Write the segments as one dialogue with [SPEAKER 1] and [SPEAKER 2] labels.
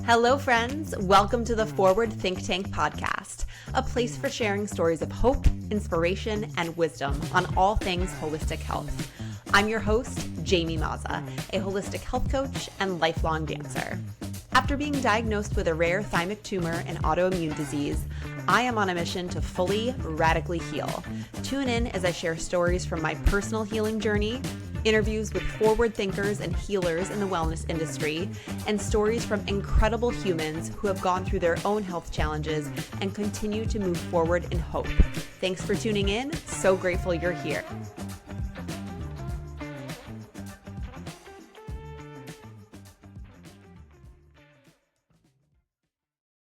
[SPEAKER 1] Hello, friends. Welcome to the Forward Think Tank podcast, a place for sharing stories of hope, inspiration, and wisdom on all things holistic health. I'm your host, Jamie Mazza, a holistic health coach and lifelong dancer. After being diagnosed with a rare thymic tumor and autoimmune disease, I am on a mission to fully, radically heal. Tune in as I share stories from my personal healing journey, interviews with forward thinkers and healers in the wellness industry, and stories from incredible humans who have gone through their own health challenges and continue to move forward in hope. Thanks for tuning in. So grateful you're here.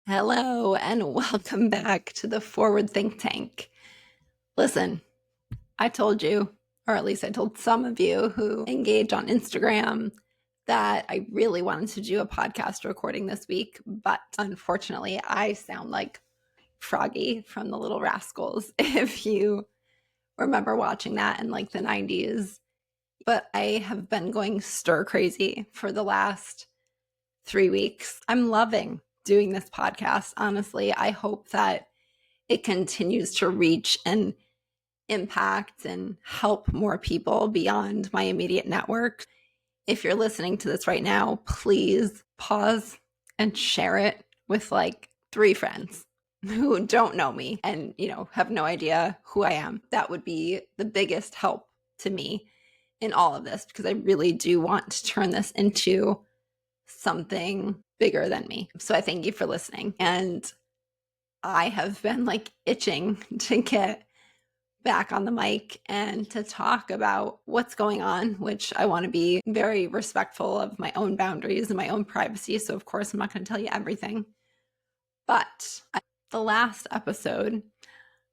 [SPEAKER 1] Hello, and welcome back to the Forward Think Tank. Listen, I told you, or at least I told some of you who engage on Instagram, that I really wanted to do a podcast recording this week, but unfortunately I sound like Froggy from the Little Rascals, if you remember watching that in like the 90s. But I have been going stir crazy for the last 3 weeks. I'm loving doing this podcast. Honestly, I hope that it continues to reach and impact and help more people beyond my immediate network. If you're listening to this right now, please pause and share it with like 3 friends who don't know me and, have no idea who I am. That would be the biggest help to me in all of this, because I really do want to turn this into something bigger than me. So I thank you for listening. And I have been like itching to get back on the mic and to talk about what's going on, which I want to be very respectful of my own boundaries and my own privacy. So of course, I'm not going to tell you everything. But the last episode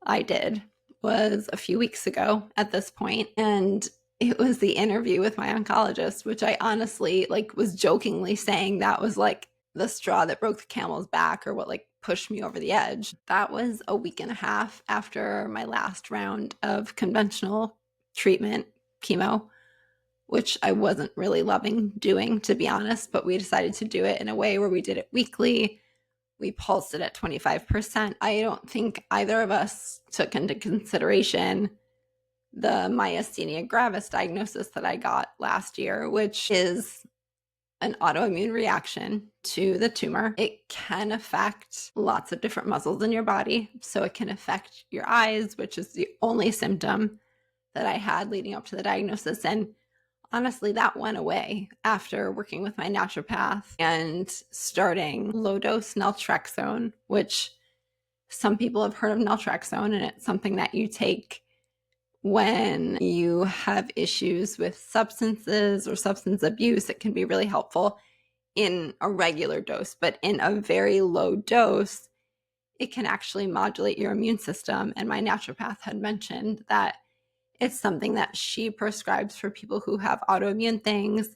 [SPEAKER 1] I did was a few weeks ago at this point, and it was the interview with my oncologist, which I honestly was jokingly saying that was like the straw that broke the camel's back, or what pushed me over the edge. That was a week and a half after my last round of conventional treatment, chemo, which I wasn't really loving doing, to be honest, but we decided to do it in a way where we did it weekly. We pulsed it at 25%. I don't think either of us took into consideration the myasthenia gravis diagnosis that I got last year, which is an autoimmune reaction to the tumor. It can affect lots of different muscles in your body. So it can affect your eyes, which is the only symptom that I had leading up to the diagnosis. And honestly, that went away after working with my naturopath and starting low-dose naltrexone, which some people have heard of naltrexone, and it's something that you take when you have issues with substances or substance abuse. It can be really helpful in a regular dose, but in a very low dose, it can actually modulate your immune system. And my naturopath had mentioned that it's something that she prescribes for people who have autoimmune things,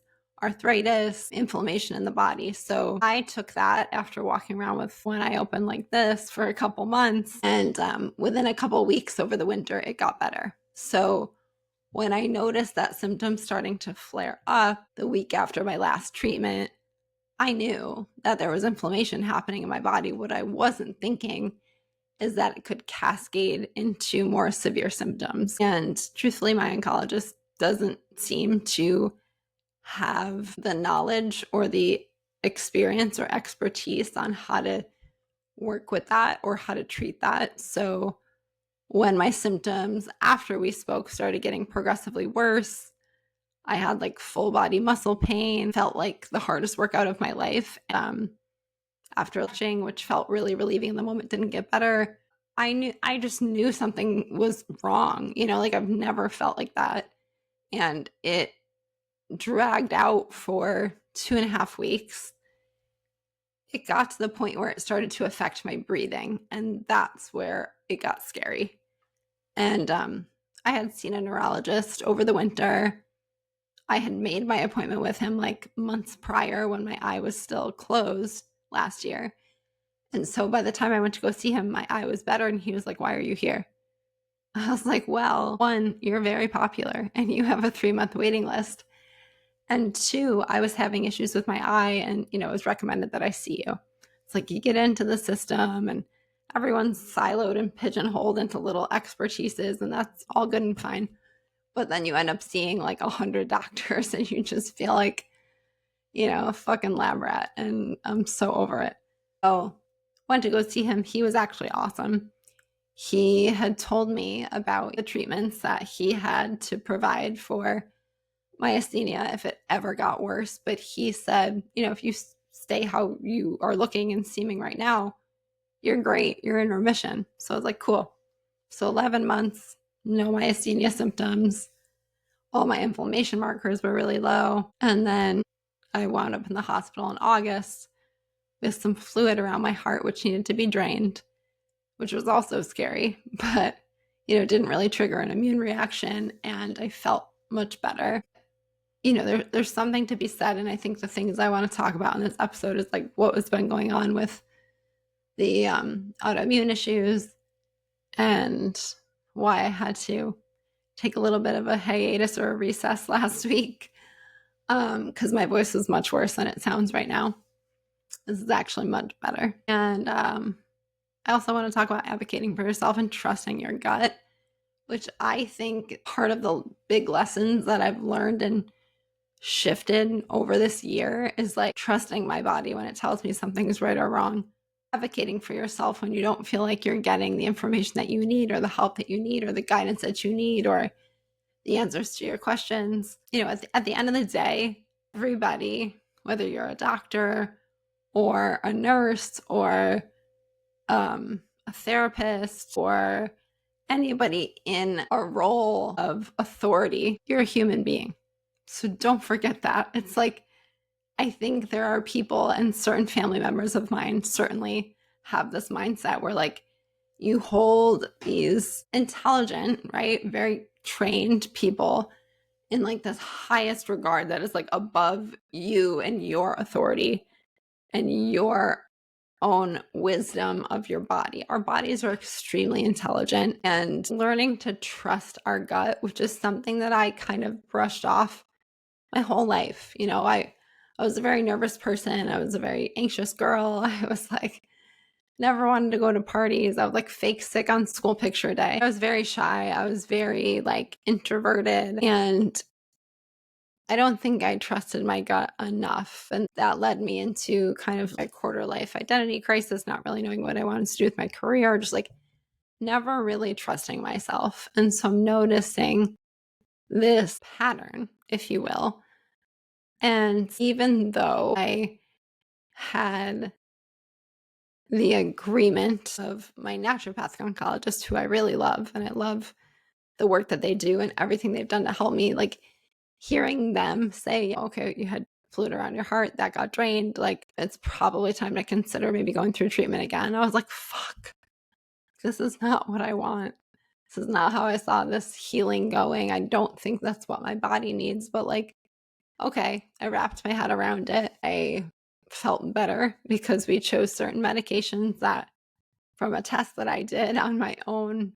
[SPEAKER 1] arthritis, inflammation in the body. So I took that after walking around with one eye open like this for a couple months. And within a couple weeks over the winter, it got better. So when I noticed that symptoms starting to flare up the week after my last treatment, I knew that there was inflammation happening in my body. What I wasn't thinking is that it could cascade into more severe symptoms. And truthfully, my oncologist doesn't seem to have the knowledge or the experience or expertise on how to work with that or how to treat that. So when my symptoms after we spoke started getting progressively worse, I had full body muscle pain, felt like the hardest workout of my life. After watching, which felt really relieving, the moment didn't get better. I just knew something was wrong. I've never felt like that. And it dragged out for 2.5 weeks. It got to the point where it started to affect my breathing, and that's where it got scary. And I had seen a neurologist over the winter. I had made my appointment with him months prior when my eye was still closed last year. And so by the time I went to go see him, my eye was better, and he was like, "Why are you here?" I was like, "Well, one, you're very popular and you have a 3-month waiting list. And two, I was having issues with my eye, and it was recommended that I see you. It's like you get into the system and everyone's siloed and pigeonholed into little expertises, and that's all good and fine. But then you end up seeing like 100 doctors and you just feel like, a fucking lab rat, and I'm so over it. So went to go see him. He was actually awesome. He had told me about the treatments that he had to provide for myasthenia if it ever got worse. But he said, if you stay how you are looking and seeming right now, you're great. You're in remission. So I was like, cool. So 11 months, no myasthenia symptoms. All my inflammation markers were really low. And then I wound up in the hospital in August with some fluid around my heart, which needed to be drained, which was also scary, but didn't really trigger an immune reaction, and I felt much better. There's something to be said, and I think the things I want to talk about in this episode is like what has been going on with the autoimmune issues and why I had to take a little bit of a hiatus or a recess last week, because my voice was much worse than it sounds right now. This is actually much better. And I also want to talk about advocating for yourself and trusting your gut, which I think part of the big lessons that I've learned and shifted over this year is like trusting my body when it tells me something is right or wrong. Advocating for yourself when you don't feel like you're getting the information that you need or the help that you need or the guidance that you need or the answers to your questions. At the end of the day, everybody, whether you're a doctor or a nurse or a therapist or anybody in a role of authority, you're a human being. So don't forget that. It's like, I think there are people, and certain family members of mine certainly have this mindset where like you hold these intelligent, right, very trained people in like this highest regard that is like above you and your authority and your own wisdom of your body. Our bodies are extremely intelligent, and learning to trust our gut, which is something that I kind of brushed off my whole life. I was a very nervous person. I was a very anxious girl. I was like, never wanted to go to parties. I was like fake sick on school picture day. I was very shy. I was very like introverted, and I don't think I trusted my gut enough. And that led me into kind of a quarter life identity crisis, not really knowing what I wanted to do with my career, just like never really trusting myself. And so I'm noticing this pattern, if you will. And even though I had the agreement of my naturopathic oncologist, who I really love, and I love the work that they do and everything they've done to help me, like hearing them say, okay, you had fluid around your heart that got drained, like it's probably time to consider maybe going through treatment again. I was like, fuck, this is not what I want. This is not how I saw this healing going. I don't think that's what my body needs, but like, okay, I wrapped my head around it. I felt better because we chose certain medications that, from a test that I did on my own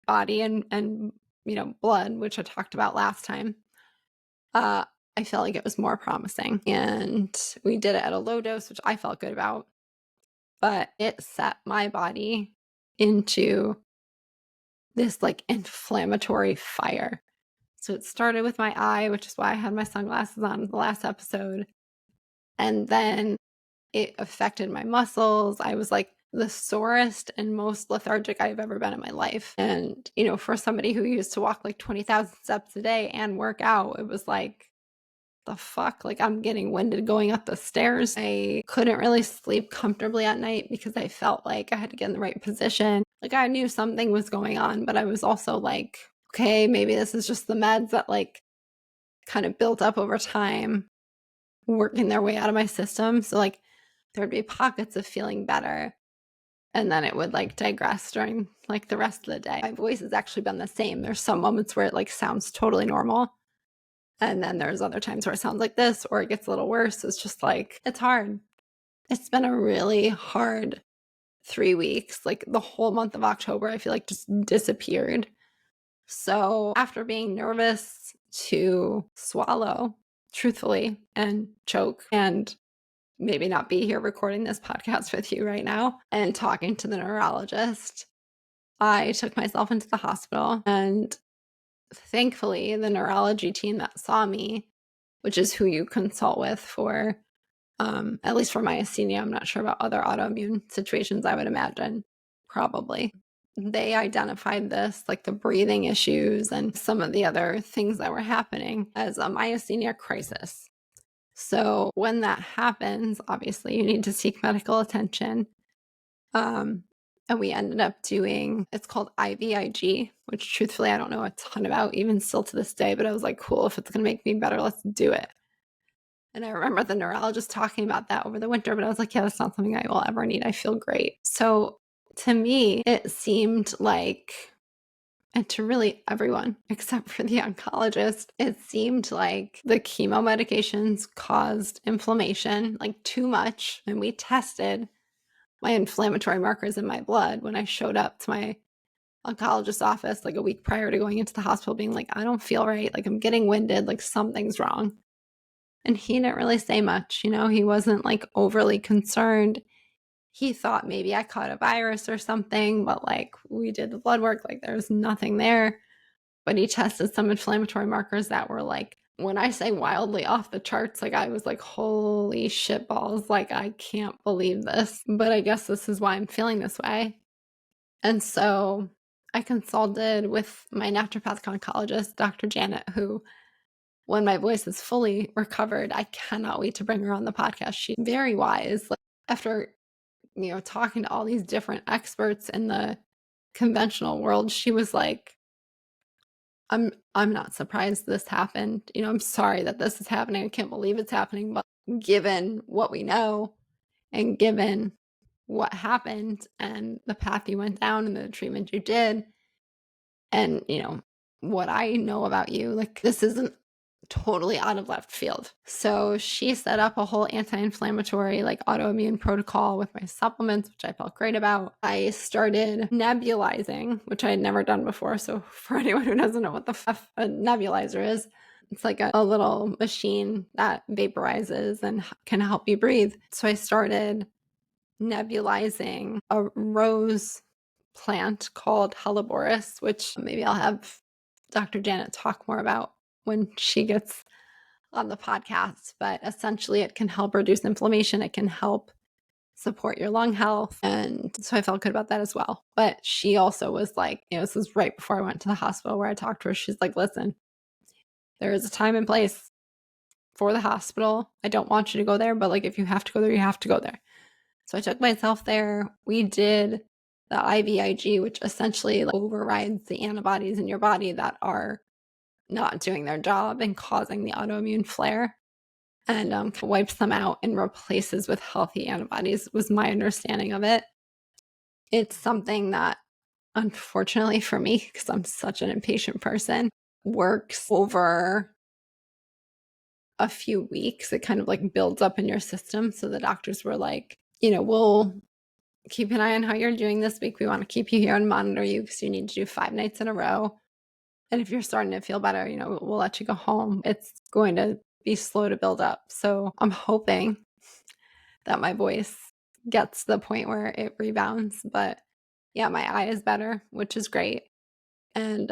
[SPEAKER 1] body and blood, which I talked about last time, I felt like it was more promising. And we did it at a low dose, which I felt good about. But it set my body into this like inflammatory fire. So it started with my eye, which is why I had my sunglasses on in the last episode. And then it affected my muscles. I was like the sorest and most lethargic I've ever been in my life. And, for somebody who used to walk like 20,000 steps a day and work out, it was like, the fuck? Like I'm getting winded going up the stairs. I couldn't really sleep comfortably at night because I felt like I had to get in the right position. Like I knew something was going on, but I was also like, okay, maybe this is just the meds that like kind of built up over time, working their way out of my system. So like there'd be pockets of feeling better, and then it would like digress during like the rest of the day. My voice has actually been the same. There's some moments where it like sounds totally normal, and then there's other times where it sounds like this or it gets a little worse. It's just like, it's hard. It's been a really hard 3 weeks. Like the whole month of October, I feel like just disappeared. So after being nervous to swallow truthfully, and choke and maybe not be here recording this podcast with you right now and talking to the neurologist, I took myself into the hospital, and thankfully the neurology team that saw me, which is who you consult with for at least for myasthenia, I'm not sure about other autoimmune situations, I would imagine probably, they identified this, like the breathing issues and some of the other things that were happening, as a myasthenia crisis. So when that happens, obviously you need to seek medical attention. And we ended up doing, it's called IVIG, which truthfully I don't know a ton about even still to this day, but I was like, cool, if it's going to make me better, let's do it. And I remember the neurologist talking about that over the winter, but I was like, yeah, that's not something I will ever need. I feel great. So to me, it seemed like, and to really everyone except for the oncologist, it seemed like the chemo medications caused inflammation, like too much. And we tested my inflammatory markers in my blood when I showed up to my oncologist's office like a week prior to going into the hospital, being like, I don't feel right. Like I'm getting winded, like something's wrong. And he didn't really say much, he wasn't like overly concerned. He thought maybe I caught a virus or something, but like we did the blood work, like there's nothing there. But he tested some inflammatory markers that were like, when I say wildly off the charts, like I was like, holy shit balls, like I can't believe this. But I guess this is why I'm feeling this way. And so I consulted with my naturopathic oncologist, Dr. Janet, who, when my voice is fully recovered, I cannot wait to bring her on the podcast. She's very wise. Like, after, talking to all these different experts in the conventional world, she was like, I'm not surprised this happened. I'm sorry that this is happening. I can't believe it's happening. But given what we know and given what happened and the path you went down and the treatment you did, and, what I know about you, like this isn't totally out of left field. So she set up a whole anti-inflammatory, like autoimmune protocol with my supplements, which I felt great about. I started nebulizing, which I had never done before. So for anyone who doesn't know what the f a nebulizer is, it's like a little machine that vaporizes and can help you breathe. So I started nebulizing a rose plant called Helleborus, which maybe I'll have Dr. Janet talk more about when she gets on the podcast. But essentially, it can help reduce inflammation. It can help support your lung health. And so I felt good about that as well. But she also was like, this was right before I went to the hospital where I talked to her. She's like, listen, there is a time and place for the hospital. I don't want you to go there, but like if you have to go there, you have to go there. So I took myself there. We did the IVIG, which essentially overrides the antibodies in your body that are not doing their job and causing the autoimmune flare, and wipes them out and replaces with healthy antibodies, was my understanding of it. It's something that, unfortunately for me, because I'm such an impatient person, works over a few weeks. It kind of like builds up in your system. So the doctors were like, we'll keep an eye on how you're doing this week. We want to keep you here and monitor you because you need to do 5 nights in a row. And if you're starting to feel better, we'll let you go home. It's going to be slow to build up. So I'm hoping that my voice gets to the point where it rebounds. But yeah, my eye is better, which is great. And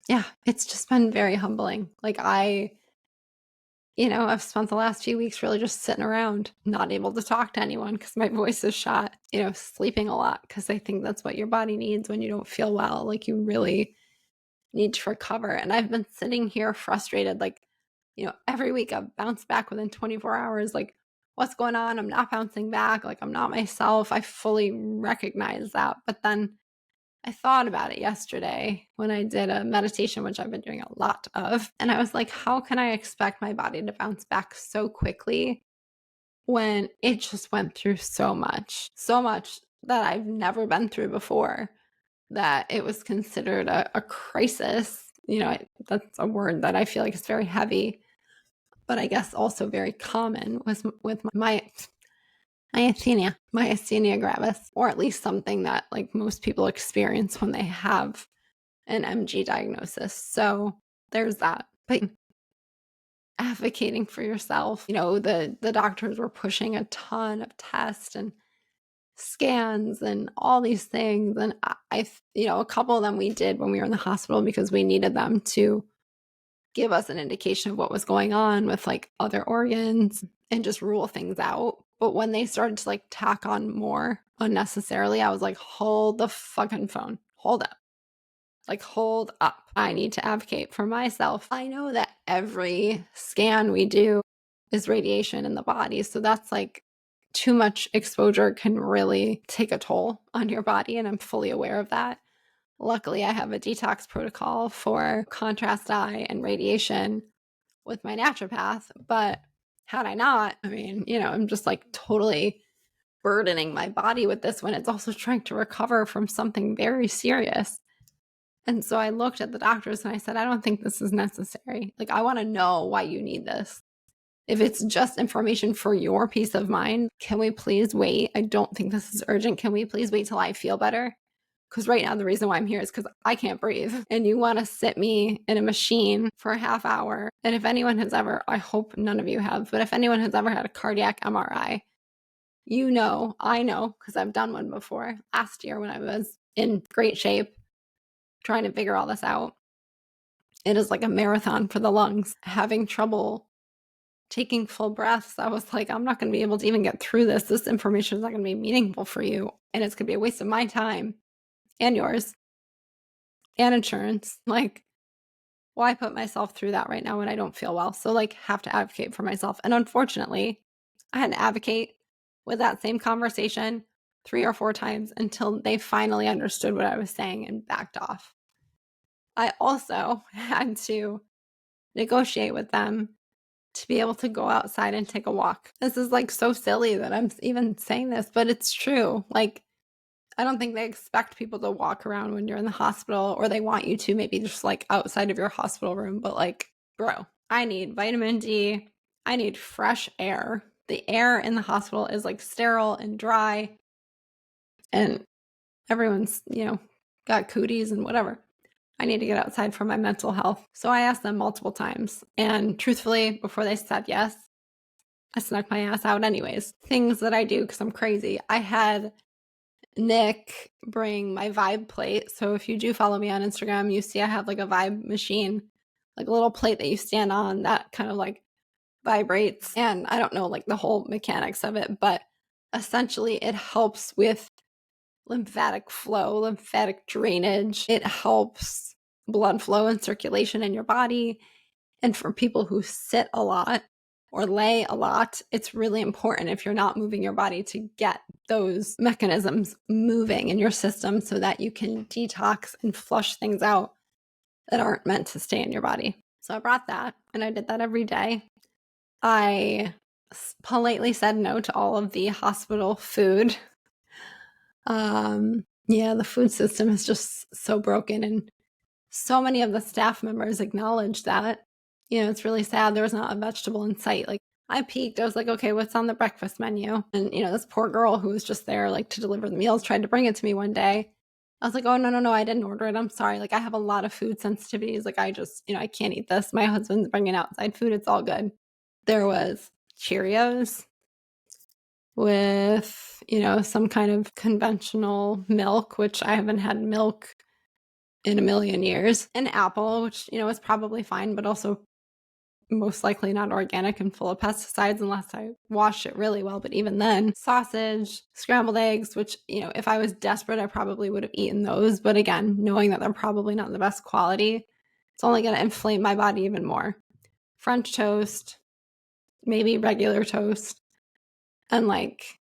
[SPEAKER 1] yeah, it's just been very humbling. Like I've spent the last few weeks really just sitting around, not able to talk to anyone because my voice is shot, sleeping a lot because I think that's what your body needs when you don't feel well. Like you really need to recover. And I've been sitting here frustrated, like, every week I've bounced back within 24 hours. Like, what's going on? I'm not bouncing back. Like, I'm not myself. I fully recognize that. But then I thought about it yesterday when I did a meditation, which I've been doing a lot of. And I was like, how can I expect my body to bounce back so quickly when it just went through so much that I've never been through before, that it was considered a crisis. That's a word that I feel like is very heavy, but I guess also very common with my myasthenia gravis, or at least something that like most people experience when they have an MG diagnosis. So there's that. But advocating for yourself. The doctors were pushing a ton of tests and scans and all these things. And a couple of them we did when we were in the hospital because we needed them to give us an indication of what was going on with like other organs and just rule things out. But when they started to like tack on more unnecessarily, I was like, hold the fucking phone. Hold up. Like, hold up. I need to advocate for myself. I know that every scan we do is radiation in the body. So that's like too much exposure can really take a toll on your body. And I'm fully aware of that. Luckily, I have a detox protocol for contrast dye and radiation with my naturopath. But had I not, I'm just like totally burdening my body with this when it's also trying to recover from something very serious. And so I looked at the doctors and I said, I don't think this is necessary. Like, I want to know why you need this. If it's just information for your peace of mind, can we please wait? I don't think this is urgent. Can we please wait till I feel better? Because right now, the reason why I'm here is because I can't breathe. And you want to sit me in a machine for a half hour. And if anyone has ever, I hope none of you have, but if anyone has ever had a cardiac MRI, I know, because I've done one before last year when I was in great shape trying to figure all this out. It is like a marathon for the lungs. Having trouble taking full breaths, I was like, I'm not going to be able to even get through this. This information is not going to be meaningful for you. And it's going to be a waste of my time and yours and insurance. Like, why put myself through that right now when I don't feel well? So like, have to advocate for myself. And unfortunately, I had to advocate with that same conversation 3 or 4 times until they finally understood what I was saying and backed off. I also had to negotiate with them to be able to go outside and take a walk. This is like so silly that I'm even saying this, but it's true. Like, I don't think they expect people to walk around when you're in the hospital, or they want you to maybe just like outside of your hospital room. But like, bro, I need vitamin D. I need fresh air. The air in the hospital is like sterile and dry, and everyone's, got cooties and whatever. I need to get outside for my mental health. So I asked them multiple times. And truthfully, before they said yes, I snuck my ass out anyways. Things that I do because I'm crazy. I had Nick bring my Vibe plate. So if you do follow me on Instagram, you see I have like a Vibe machine, like a little plate that you stand on that kind of like vibrates. And I don't know like the whole mechanics of it, but essentially it helps with lymphatic flow, lymphatic drainage. It helps blood flow and circulation in your body. And for people who sit a lot or lay a lot, it's really important if you're not moving your body to get those mechanisms moving in your system so that you can detox and flush things out that aren't meant to stay in your body. So I brought that and I did that every day. I politely said no to all of the hospital food. The food system is just so broken, and so many of the staff members acknowledged that. It's really sad there was not a vegetable in sight. Like, I peeked, I was like, okay, what's on the breakfast menu? And this poor girl who was just there like to deliver the meals tried to bring it to me one day. I was like, oh, no, I didn't order it. I'm sorry. Like, I have a lot of food sensitivities. Like, I just, I can't eat this. My husband's bringing outside food. It's all good. There was Cheerios with, some kind of conventional milk, which I haven't had milk in a million years. An apple, which, is probably fine, but also most likely not organic and full of pesticides unless I wash it really well. But even then, sausage, scrambled eggs, which, if I was desperate, I probably would have eaten those. But again, knowing that they're probably not the best quality, it's only going to inflame my body even more. French toast, maybe regular toast, and like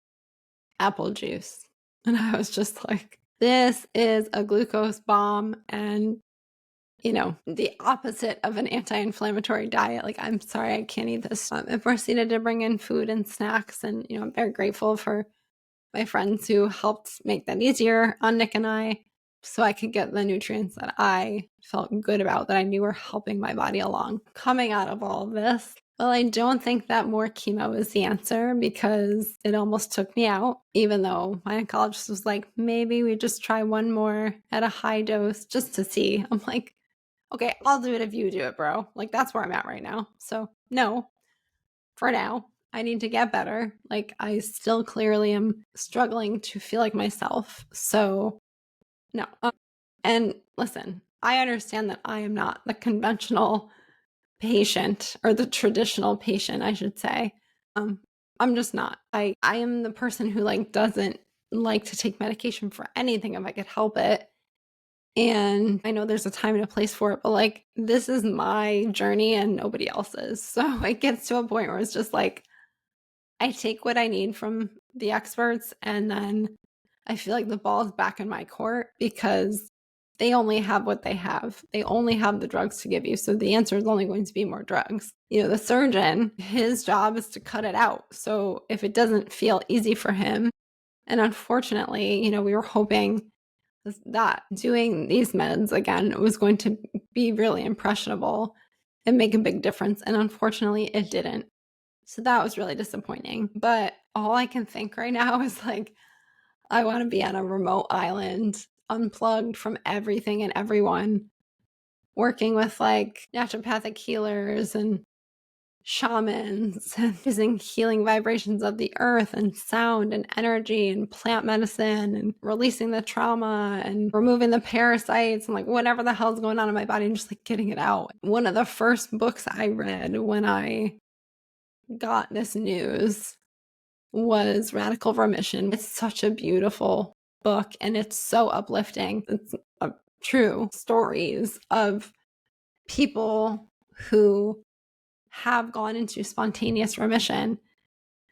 [SPEAKER 1] apple juice. And I was just like, this is a glucose bomb and, the opposite of an anti-inflammatory diet. Like, I'm sorry, I can't eat this. I proceeded to bring in food and snacks, and, I'm very grateful for my friends who helped make that easier on Nick and I so I could get the nutrients that I felt good about, that I knew were helping my body along. Coming out of all of this, well, I don't think that more chemo is the answer, because it almost took me out, even though my oncologist was like, maybe we just try one more at a high dose just to see. I'm like, okay, I'll do it if you do it, bro. Like, that's where I'm at right now. So no, for now. I need to get better. Like, I still clearly am struggling to feel like myself. So, no. And listen, I understand that I am not the conventional patient, or the traditional patient, I should say. I'm just not. I am the person who like doesn't like to take medication for anything if I could help it. And I know there's a time and a place for it, but like this is my journey and nobody else's. So it gets to a point where it's just like I take what I need from the experts, and then I feel like the ball is back in my court because they only have what they have. They only have the drugs to give you. So the answer is only going to be more drugs. You know, the surgeon, his job is to cut it out. So if it doesn't feel easy for him, and unfortunately, you know, we were hoping that doing these meds again was going to be really impressionable and make a big difference. And unfortunately, it didn't. So that was really disappointing. But all I can think right now is like, I want to be on a remote island, unplugged from everything and everyone, working with like naturopathic healers and shamans and using healing vibrations of the earth and sound and energy and plant medicine and releasing the trauma and removing the parasites and like whatever the hell's going on in my body and just like getting it out. One of the first books I read when I got this news was Radical Remission. It's such a beautiful book and it's so uplifting. It's true stories of people who have gone into spontaneous remission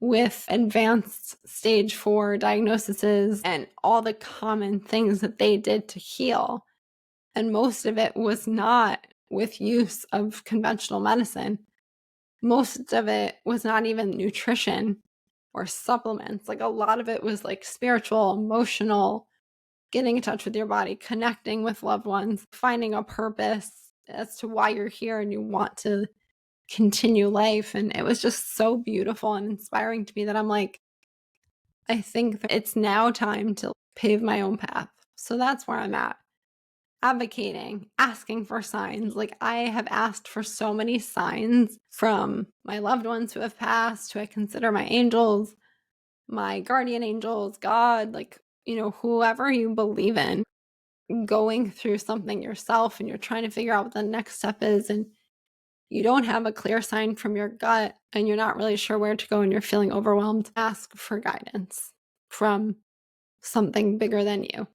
[SPEAKER 1] with advanced stage 4 diagnoses and all the common things that they did to heal. And most of it was not with use of conventional medicine. Most of it was not even nutrition or supplements. Like a lot of it was like spiritual, emotional, getting in touch with your body, connecting with loved ones, finding a purpose as to why you're here and you want to continue life. And it was just so beautiful and inspiring to me that I'm like, I think that it's now time to pave my own path. So that's where I'm at. Advocating, asking for signs. Like I have asked for so many signs from my loved ones who have passed, who I consider my angels, my guardian angels, God, like, you know, whoever you believe in, going through something yourself and you're trying to figure out what the next step is, and you don't have a clear sign from your gut and you're not really sure where to go and you're feeling overwhelmed, ask for guidance from something bigger than you.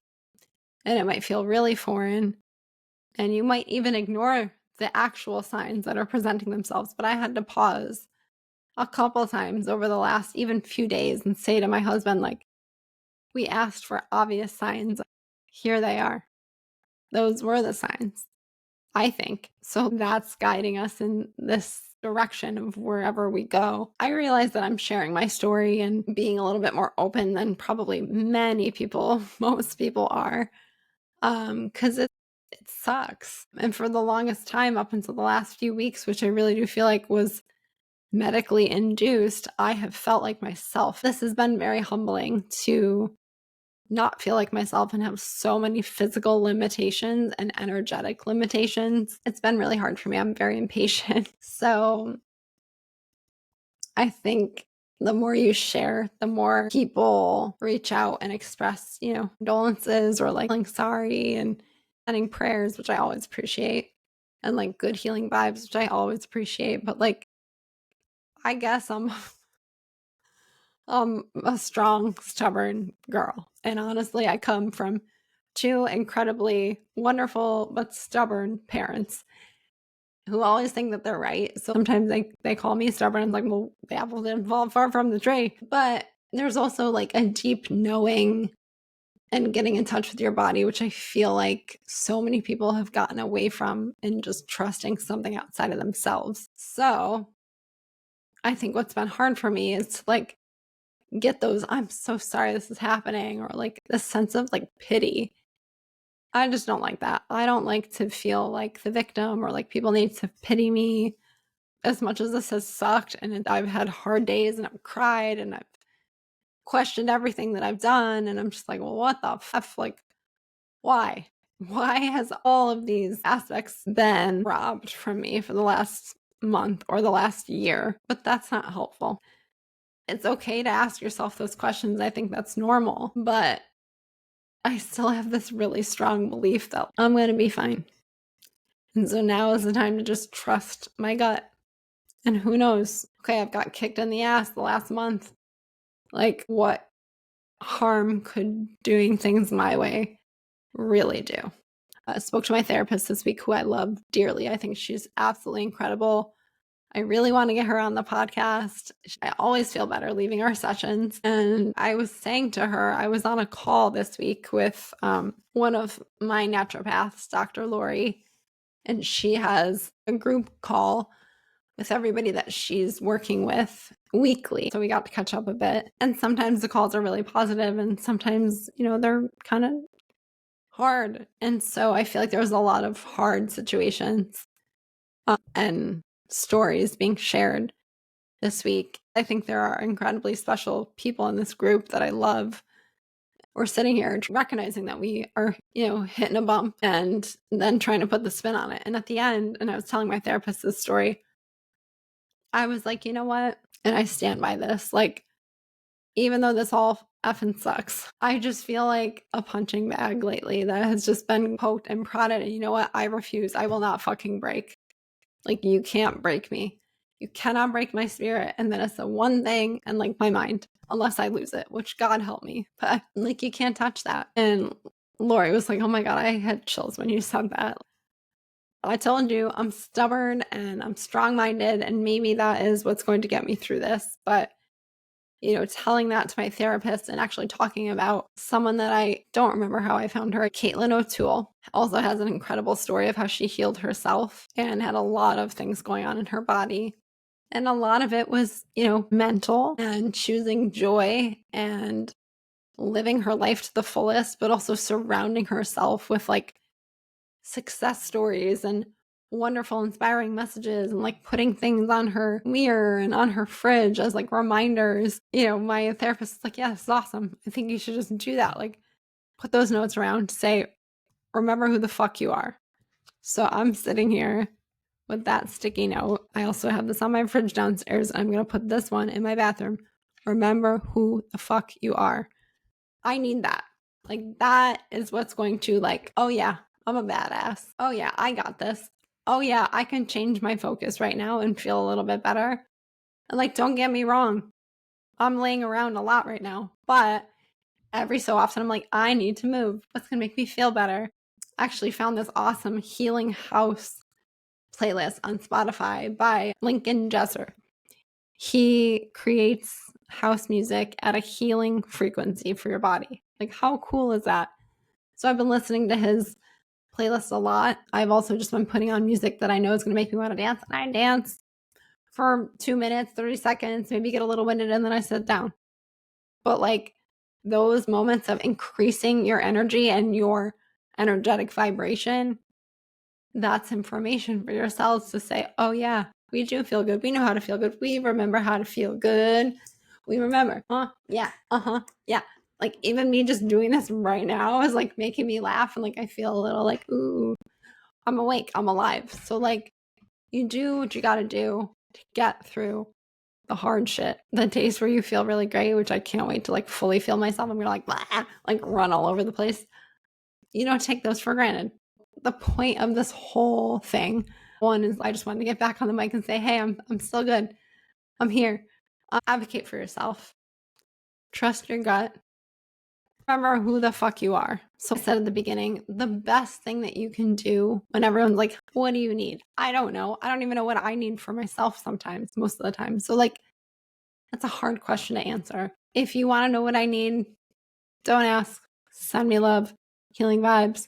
[SPEAKER 1] And it might feel really foreign, and you might even ignore the actual signs that are presenting themselves. But I had to pause a couple times over the last even few days and say to my husband, like, we asked for obvious signs. Here they are. Those were the signs, I think. So that's guiding us in this direction of wherever we go. I realize that I'm sharing my story and being a little bit more open than probably many people, most people are, because it sucks. And for the longest time, up until the last few weeks, which I really do feel like was medically induced, I have felt like myself. This has been very humbling to not feel like myself and have so many physical limitations and energetic limitations. It's been really hard for me. I'm very impatient. So I think the more you share, the more people reach out and express, you know, condolences or like feeling sorry and sending prayers, which I always appreciate, and like good healing vibes, which I always appreciate. But like, I guess I'm a strong, stubborn girl. And honestly, I come from two incredibly wonderful but stubborn parents who always think that they're right. So sometimes they call me stubborn and like, well, the apple didn't fall far from the tree. But there's also like a deep knowing and getting in touch with your body, which I feel like so many people have gotten away from, and just trusting something outside of themselves. So I think what's been hard for me is to like get those, I'm so sorry this is happening, or like this sense of like pity. I just don't like that. I don't like to feel like the victim or like people need to pity me. As much as this has sucked and I've had hard days and I've cried and I've questioned everything that I've done, and I'm just like, well, what the f? Like, why? Why has all of these aspects been robbed from me for the last month or the last year, but that's not helpful. It's okay to ask yourself those questions. I think that's normal, but I still have this really strong belief that I'm going to be fine. And so now is the time to just trust my gut. And who knows? Okay, I've got kicked in the ass the last month. Like, what harm could doing things my way really do? I spoke to my therapist this week, who I love dearly. I think she's absolutely incredible. I really want to get her on the podcast. I always feel better leaving our sessions. And I was saying to her, I was on a call this week with one of my naturopaths, Dr. Lori, and she has a group call with everybody that she's working with weekly. So we got to catch up a bit. And sometimes the calls are really positive, and sometimes, they're kind of hard. And so I feel like there was a lot of hard situations and stories being shared this week. I think there are incredibly special people in this group that I love. We're sitting here recognizing that we are, hitting a bump and then trying to put the spin on it. And at the end, and I was telling my therapist this story, I was like, you know what? And I stand by this. Like, even though this all effing sucks, I just feel like a punching bag lately that has just been poked and prodded. And you know what? I refuse. I will not fucking break. Like, you can't break me. You cannot break my spirit. And then it's the one thing, and like my mind, unless I lose it, which God help me. But like, you can't touch that. And Lori was like, oh my God, I had chills when you said that. I told you I'm stubborn and I'm strong-minded, and maybe that is what's going to get me through this. But, telling that to my therapist and actually talking about someone that I don't remember how I found her, Caitlin O'Toole, also has an incredible story of how she healed herself and had a lot of things going on in her body. And a lot of it was, mental and choosing joy and living her life to the fullest, but also surrounding herself with like success stories and wonderful, inspiring messages, and like putting things on her mirror and on her fridge as like reminders. My therapist is like, yeah, this is awesome. I think you should just do that. Like, put those notes around, say, remember who the fuck you are. So I'm sitting here with that sticky note. I also have this on my fridge downstairs. I'm going to put this one in my bathroom. Remember who the fuck you are. I need that. Like, that is what's going to, like, oh yeah, I'm a badass. Oh yeah, I got this. Oh yeah, I can change my focus right now and feel a little bit better. And like, don't get me wrong, I'm laying around a lot right now, but every so often I'm like, I need to move. What's going to make me feel better? I actually found this awesome Healing House playlist on Spotify by Lincoln Jesser. He creates house music at a healing frequency for your body. Like, how cool is that? So I've been listening to his playlist a lot. I've also just been putting on music that I know is going to make me want to dance. And I dance for 2 minutes, 30 seconds, maybe get a little winded, and then I sit down. But like, those moments of increasing your energy and your energetic vibration, that's information for your cells to say, oh yeah, we do feel good. We know how to feel good. We remember how to feel good. We remember. Yeah. Yeah. Like, even me just doing this right now is like making me laugh, and like I feel a little like, ooh, I'm awake, I'm alive. So like, you do what you got to do to get through the hard shit. The days where you feel really great, which I can't wait to like fully feel myself. I'm gonna like, blah, like run all over the place. You don't take those for granted. The point of this whole thing, one, is I just wanted to get back on the mic and say, hey, I'm still good. I'm here. Advocate for yourself. Trust your gut. Remember who the fuck you are. So I said at the beginning, the best thing that you can do when everyone's like, what do you need? I don't know. I don't even know what I need for myself sometimes, most of the time. So like, that's a hard question to answer. If you want to know what I need, don't ask. Send me love, healing vibes,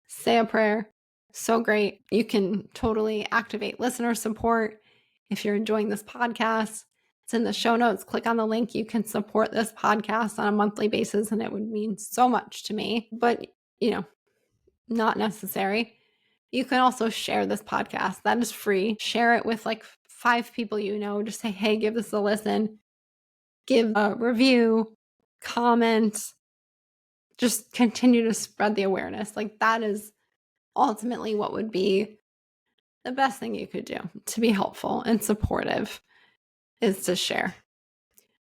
[SPEAKER 1] say a prayer. So great. You can totally activate listener support. If you're enjoying this podcast, it's in the show notes. Click on the link. You can support this podcast on a monthly basis, and it would mean so much to me. But, not necessary. You can also share this podcast. That is free. Share it with like 5 people you know. Just say, hey, give this a listen. Give a review, comment. Just continue to spread the awareness. Like, that is ultimately what would be the best thing you could do to be helpful and supportive is to share.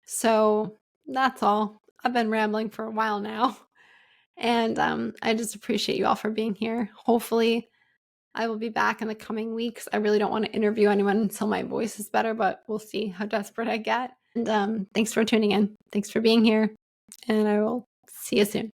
[SPEAKER 1] So that's all. I've been rambling for a while now. And I just appreciate you all for being here. Hopefully, I will be back in the coming weeks. I really don't want to interview anyone until my voice is better, but we'll see how desperate I get. And thanks for tuning in. Thanks for being here. And I will see you soon.